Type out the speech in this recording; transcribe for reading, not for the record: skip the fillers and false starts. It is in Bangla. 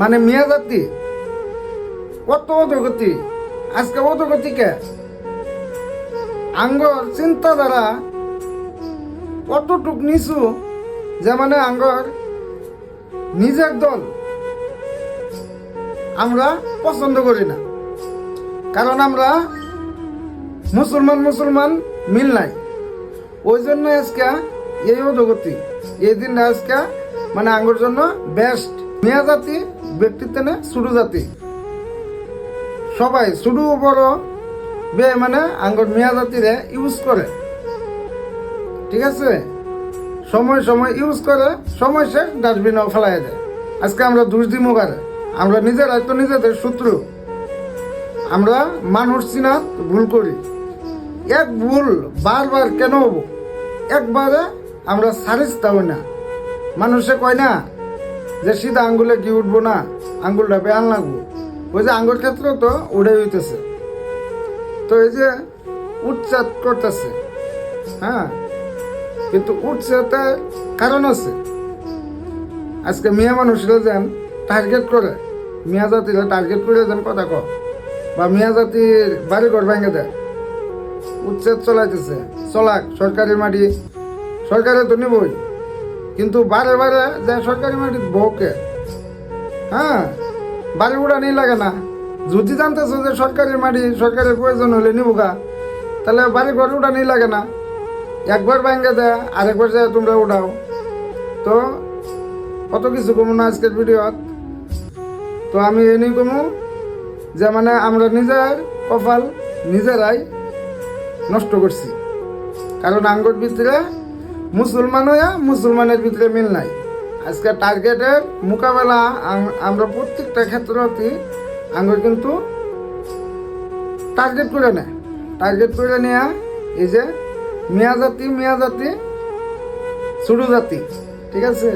মানে মিয়া জাতি কত অধগতি, আজকে অধগতি কে আঙ্গর চিন্তাধারা কতটুক নিচু যে মানে আঙ্গর নিজের দল আমরা পছন্দ করি না, কারণ আমরা মুসলমান মিল নাই। ওই জন্য আজকে এই অধগতি, এই দিন আজকে মানে আঙ্গর জন্য বেস্ট। মিয়া জাতি ব্যক্তিত্ব না ছোট জাতি, সবাই ছোট বড় বে মানে আঙ্গর মিয়া জাতিরে ইউজ করে, ঠিক আছে? সময় ইউজ করে, সময় শেষ ডাস্টবিনেও ফেলাই দেয়। আজকে আমরা দোষ দিই মুখারে, আমরা নিজেরাই তো নিজেদের শত্রু। আমরা মানুষ চিনা ভুল করি, এক ভুল বারবার কেন হবো, একবারে আমরা সারিস্তা হই না। মানুষে কয় না যে সিধা আঙ্গুলে কি উঠবো না, আঙ্গুলটা বেয়ান লাগবো। ওই যে আঙ্গুর ক্ষেত্রে তো উড়ে হইতেছে, তো এই যে উচ্ছেদ করতেছে, হ্যাঁ, কিন্তু উচ্ছেদের কারণ আছে। আজকে মিয়া মানুষরা যেন টার্গেট করে, মিয়া জাতিরা টার্গেট করে যেন কথা কয়, বা মিয়া জাতির বাড়িঘর ভেঙে দেয়, উচ্ছেদ চলাইতেছে। চলাক, সরকারি মাটি সরকারে তো নিবই, কিন্তু বারে বারে যে সরকারি মাটি বউকে, হ্যাঁ, বাড়ি উড়ানি লাগে না। যদি জানতেছো যে সরকারি মাটি সরকারের প্রয়োজন হলে নিবগা, তাহলে বাড়ি ঘর উড়ানি লাগে না, একবার ভেঙে দেয় আরেকবার যায় তোমরা উঠাও। তো কত কিছু কমু না আজকের ভিডিওত। তো আমি এনে কমু যে মানে আমরা নিজের কপাল নিজেরাই নষ্ট করছি, কারণ আঙ্গুর ভিতরে মুসলমান হইয়া মুসলমানের ভিতরে মিল নাই। আজকে টার্গেটের মোকাবেলা আমরা প্রত্যেকটা ক্ষেত্রে আঙ্গুর কিন্তু টার্গেট করে নেয়, টার্গেট করে নেয়া এই যে মিয়া জাতি ছোট জাতি, ঠিক আছে?